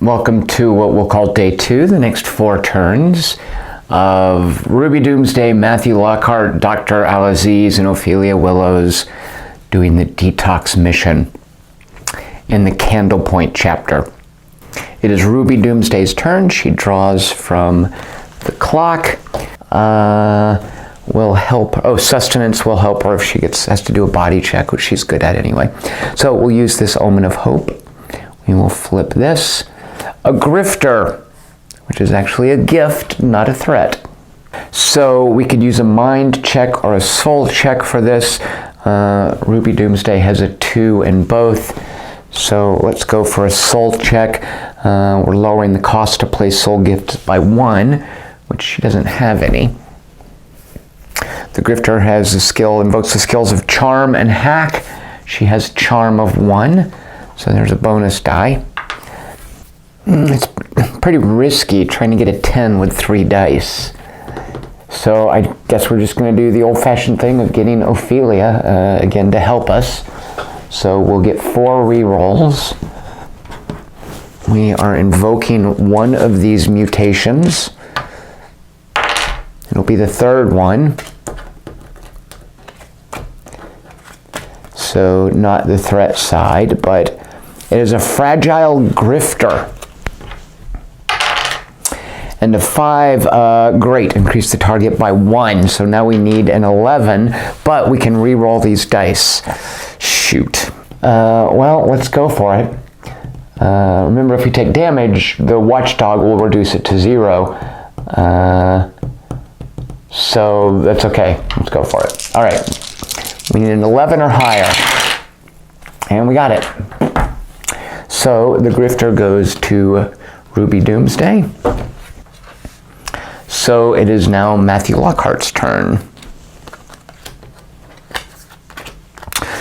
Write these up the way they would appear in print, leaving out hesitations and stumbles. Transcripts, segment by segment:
Welcome to what we'll call day 2, the next 4 turns of Ruby Doomsday, Matthew Lockhart, Dr. Al-Aziz, and Ophelia Willows doing the Detox mission in the Candlepoint chapter. It is Ruby Doomsday's turn. She draws from the clock. Will help. Sustenance will help her if she has to do a body check, which she's good at anyway. So we'll use this Omen of Hope. We will flip this. A grifter, which is actually a gift, not a threat. So we could use a mind check or a soul check for this. Ruby Doomsday has a 2 in both. So let's go for a soul check. We're lowering the cost to play soul gifts by 1, which she doesn't have any. The grifter has a skill, invokes the skills of charm and hack. She has charm of 1, so there's a bonus die. It's pretty risky trying to get a 10 with 3 dice. So I guess we're just going to do the old-fashioned thing of getting Ophelia again to help us. So we'll get 4 rerolls. We are invoking one of these mutations. It'll be the 3rd one. So not the threat side, but it is a fragile grifter. And a 5, great, increase the target by 1. So now we need an 11, but we can re-roll these dice. Shoot. Well, let's go for it. Remember, if you take damage, the watchdog will reduce it to 0. So that's okay. Let's go for it. All right. We need an 11 or higher. And we got it. So the grifter goes to Ruby Doomsday. So it is now Matthew Lockhart's turn.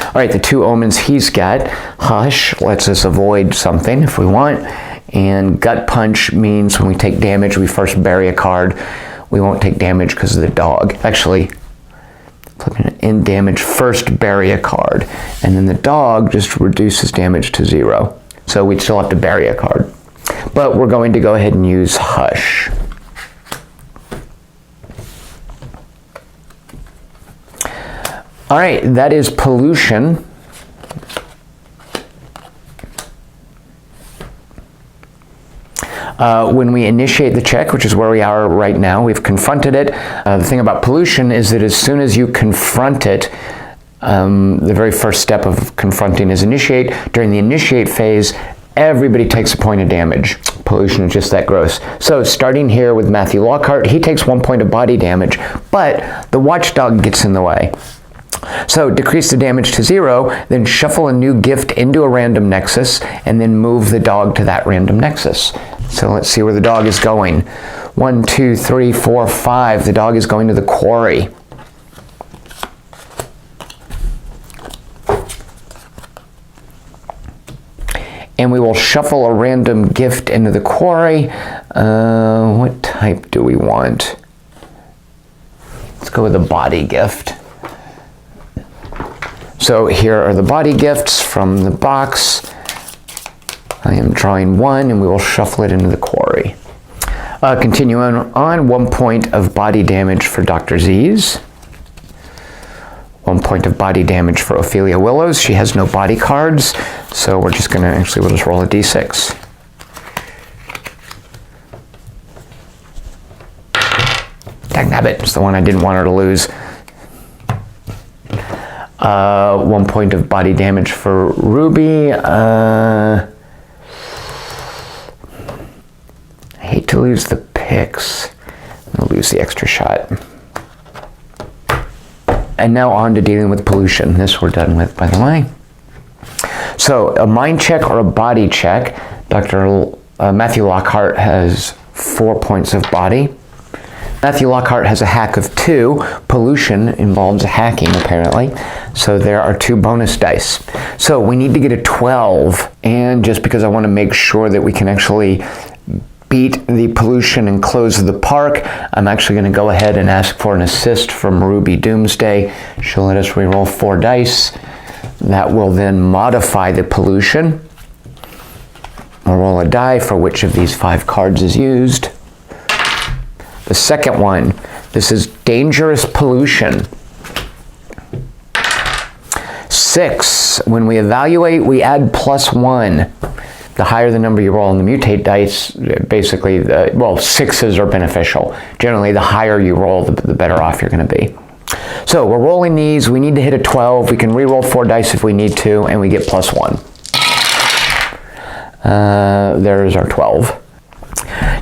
All right, the 2 omens he's got. Hush lets us avoid something if we want. And Gut Punch means when we take damage, we first bury a card. We won't take damage because of the dog. Actually, flipping in damage, first bury a card. And then the dog just reduces damage to 0. So we'd still have to bury a card. But we're going to go ahead and use Hush. All right, that is pollution. When we initiate the check, which is where we are right now, we've confronted it. The thing about pollution is that as soon as you confront it, the very first step of confronting is initiate. During the initiate phase, everybody takes a point of damage. Pollution is just that gross. So starting here with Matthew Lockhart, he takes 1 point of body damage, but the watchdog gets in the way. So decrease the damage to 0, then shuffle a new gift into a random nexus, and then move the dog to that random nexus. So let's see where the dog is going. 1, 2, 3, 4, 5. The dog is going to the quarry. And we will shuffle a random gift into the quarry. What type do we want? Let's go with a body gift. So here are the body gifts from the box. I am drawing 1, and we will shuffle it into the quarry. Continuing on, 1 point of body damage for Dr. Z's. 1 point of body damage for Ophelia Willows. She has no body cards, so we're just going to, we'll just roll a d6. Dagnabbit, it's the one I didn't want her to lose. 1 point of body damage for Ruby. I hate to lose the picks. I'll lose the extra shot. And now on to dealing with pollution. This we're done with, by the way. So a mind check or a body check. Dr. Matthew Lockhart has 4 points of body. Matthew Lockhart has a hack of 2. Pollution involves hacking, apparently. So there are 2 bonus dice. So we need to get a 12. And just because I want to make sure that we can actually beat the pollution and close the park, I'm actually going to go ahead and ask for an assist from Ruby Doomsday. She'll let us reroll 4 dice. That will then modify the pollution. We'll roll a die for which of these 5 cards is used. The second one, this is dangerous pollution. 6, when we evaluate, we add +1. The higher the number you roll on the mutate dice, basically, well, 6s are beneficial. Generally, the higher you roll, the better off you're going to be. So we're rolling these. We need to hit a 12. We can re-roll 4 dice if we need to, and we get +1. There's our 12.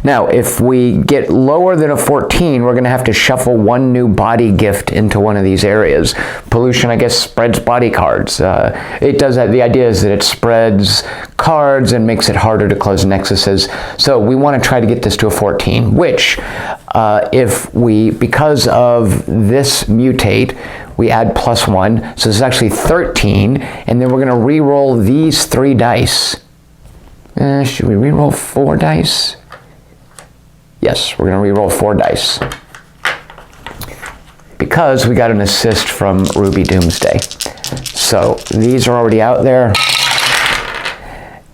Now, if we get lower than a 14, we're going to have to shuffle 1 new body gift into one of these areas. Pollution, I guess, spreads body cards. It does that. The idea is that it spreads cards and makes it harder to close nexuses. So we want to try to get this to a 14, which, because of this mutate, we add +1. So this is actually 13, and then we're going to re-roll these 3 dice. Should we re-roll 4 dice? Yes, we're going to re-roll 4 dice. Because we got an assist from Ruby Doomsday. So these are already out there.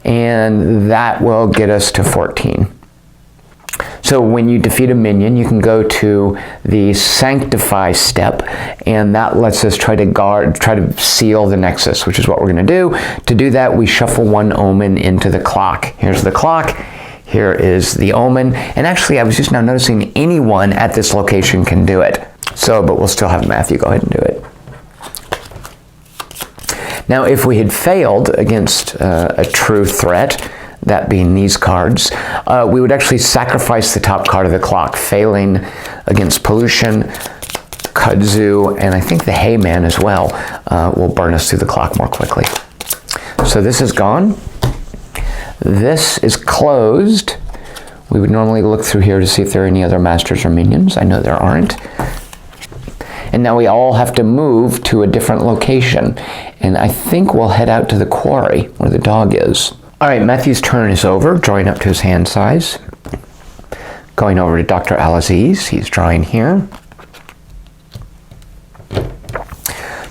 And that will get us to 14. So when you defeat a minion, you can go to the Sanctify step, and that lets us try to seal the Nexus, which is what we're going to do. To do that, we shuffle 1 omen into the clock. Here's the clock. Here is the omen. And actually, I was just now noticing anyone at this location can do it. So, but we'll still have Matthew go ahead and do it. Now, if we had failed against a true threat, that being these cards, we would actually sacrifice the top card of the clock. Failing against pollution, kudzu, and I think the hayman as well will burn us through the clock more quickly. So this is gone. This is closed. We would normally look through here to see if there are any other masters or minions. I know there aren't. And now we all have to move to a different location. And I think we'll head out to the quarry where the dog is. All right, Matthew's turn is over, drawing up to his hand size. Going over to Dr. Al-Aziz, he's drawing here.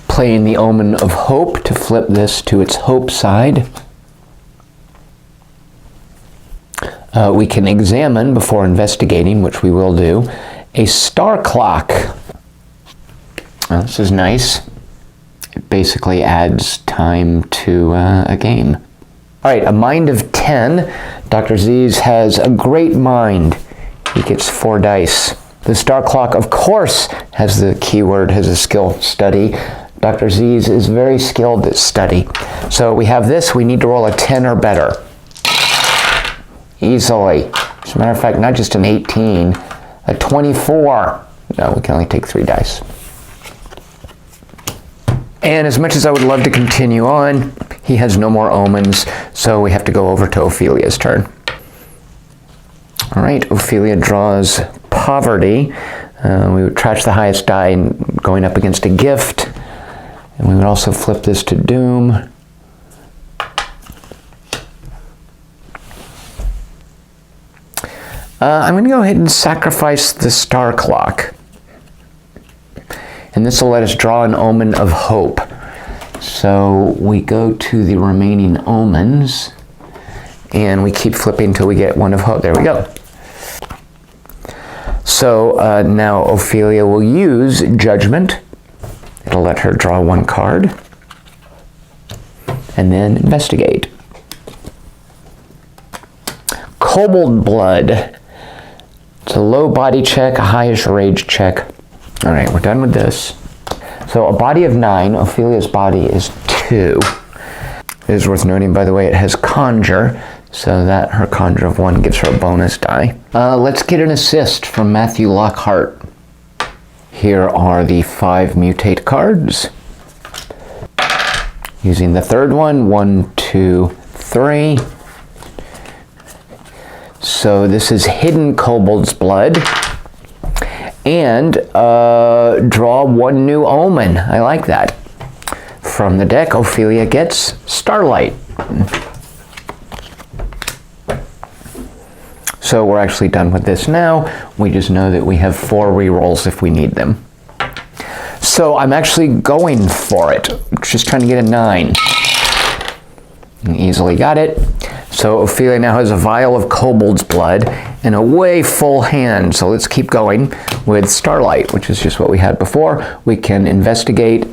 Playing the Omen of Hope to flip this to its hope side. We can examine, before investigating, which we will do, a star clock. This is nice. It basically adds time to a game. All right, a mind of 10. Dr. Aziz has a great mind. He gets 4 dice. The star clock, of course, has the keyword, has a skill study. Dr. Aziz is very skilled at study. So we have this. We need to roll a 10 or better. Easily. As a matter of fact, not just an 18, a 24. No, we can only take 3 dice. And as much as I would love to continue on, he has no more omens, so we have to go over to Ophelia's turn. All right, Ophelia draws Poverty. We would trash the highest die going up against a gift. And we would also flip this to Doom. I'm going to go ahead and sacrifice the star clock. And this will let us draw an Omen of Hope. So we go to the remaining omens, and we keep flipping until we get one of hope. There we go. So now Ophelia will use Judgment. It'll let her draw 1 card. And then investigate. Kobold Blood. It's a low body check, a highish rage check. All right, we're done with this. So a body of 9, Ophelia's body is 2. It is worth noting, by the way, it has Conjure, so that her Conjure of 1 gives her a bonus die. Let's get an assist from Matthew Lockhart. Here are the 5 mutate cards. Using the third one, 1, 2, 3. So this is Hidden Kobold's Blood. And draw 1 new omen. I like that. From the deck, Ophelia gets Starlight. So we're actually done with this now. We just know that we have 4 rerolls if we need them. So I'm actually going for it. Just trying to get a 9. And easily got it. So So Ophelia now has a vial of kobold's blood and a way full hand. So let's keep going with Starlight, which is just what we had before. We can investigate,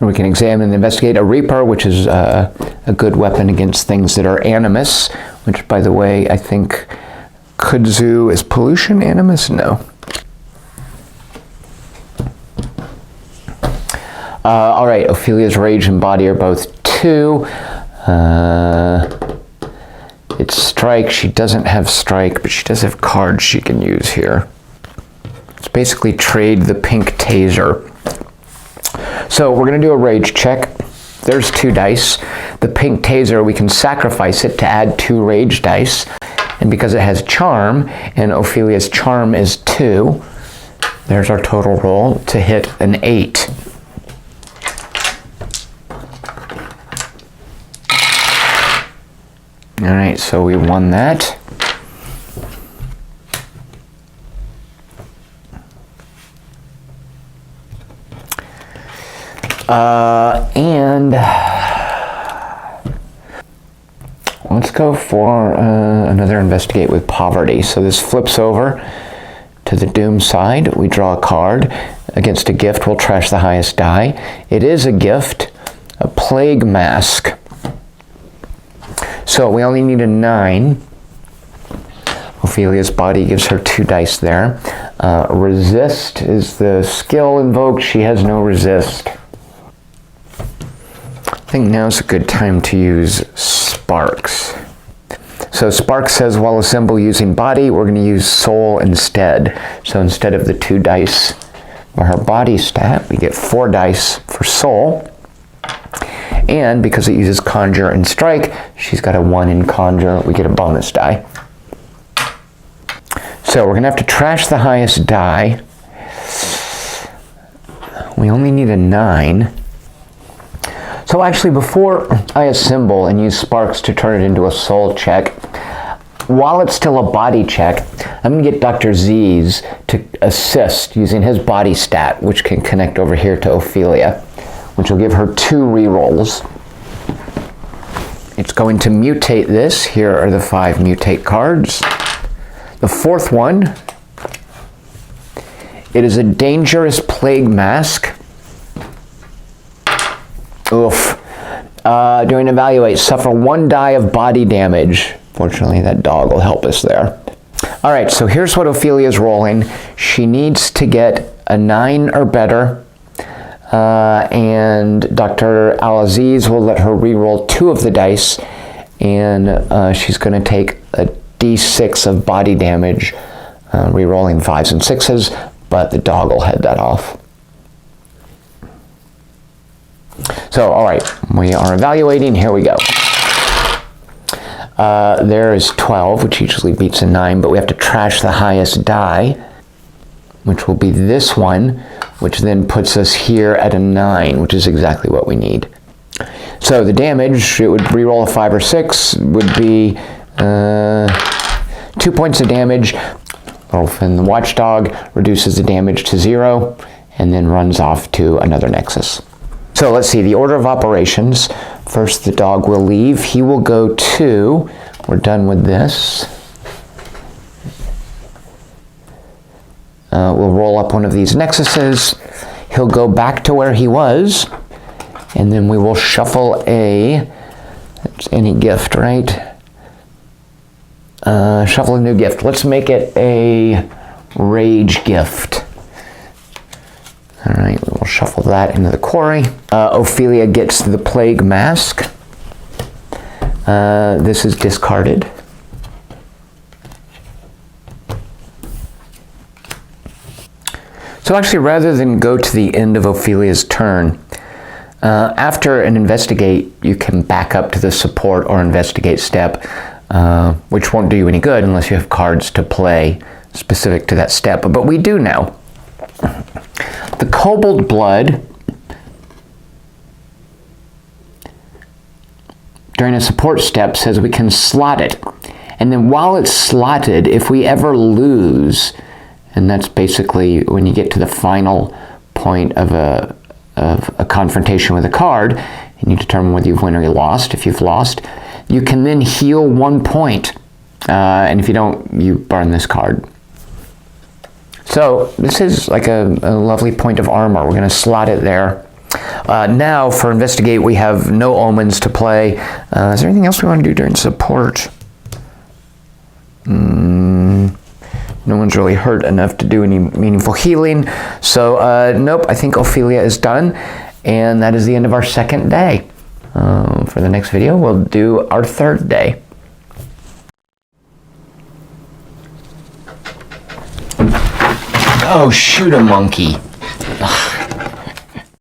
or we can examine and investigate a Reaper, which is a good weapon against things that are animus, which, by the way, I think kudzu is pollution animus? No. All right, Ophelia's rage and body are both 2. It's strike. She doesn't have strike, but she does have cards she can use here. It's basically trade the pink taser. So we're going to do a rage check. There's 2 dice. The pink taser, we can sacrifice it to add 2 rage dice. And because it has charm, and Ophelia's charm is 2, there's our total roll to hit an 8. All right, so we won that. And let's go for another investigate with poverty. So this flips over to the doom side. We draw a card. Against a gift, we'll trash the highest die. It is a gift, a plague mask. So we only need a 9. Ophelia's body gives her 2 dice there. Resist is the skill invoked. She has no resist. I think now's a good time to use Sparks. So Sparks says, while assemble using body, we're going to use soul instead. So instead of the 2 dice for her body stat, we get 4 dice for soul. And because it uses conjure and strike, she's got a 1 in conjure. We get a bonus die. So we're going to have to trash the highest die. We only need a 9. So actually, before I assemble and use Sparks to turn it into a soul check, while it's still a body check, I'm going to get Dr. Z's to assist using his body stat, which can connect over here to Ophelia, which will give her 2 rerolls. It's going to mutate this. Here are the 5 mutate cards. The 4th one, it is a dangerous plague mask. Oof. During evaluate, suffer 1 die of body damage. Fortunately, that dog will help us there. All right, so here's what Ophelia's rolling. She needs to get a 9 or better. And Dr. Al-Aziz will let her re-roll 2 of the dice, and she's going to take a d6 of body damage, re-rolling 5s and 6s, but the dog will head that off. So, all right, we are evaluating. Here we go. There is 12, which usually beats a 9, but we have to trash the highest die, which will be this one, which then puts us here at a 9, which is exactly what we need. So the damage, it would re-roll a 5 or 6, would be 2 points of damage. And the watchdog reduces the damage to 0 and then runs off to another nexus. So let's see, the order of operations. First, the dog will leave. He will go to, we're done with this. We'll roll up one of these nexuses. He'll go back to where he was, and then we will shuffle it's any gift, right? Shuffle a new gift. Let's make it a rage gift. All right, we'll shuffle that into the quarry. Ophelia gets the plague mask. This is discarded. So actually, rather than go to the end of Ophelia's turn, after an investigate, you can back up to the support or investigate step, which won't do you any good unless you have cards to play specific to that step, but we do now. The kobold blood, during a support step, says we can slot it. And then while it's slotted, if we ever lose, and that's basically when you get to the final point of a confrontation with a card, and you determine whether you've won or you lost. If you've lost, you can then heal 1 point. And if you don't, you burn this card. So this is like a lovely point of armor. We're going to slot it there. Now for Investigate, we have no omens to play. Is there anything else we want to do during support? No one's really hurt enough to do any meaningful healing. So nope, I think Ophelia is done. And that is the end of our second day. For the next video, we'll do our third day. Oh, shoot a monkey. Ugh.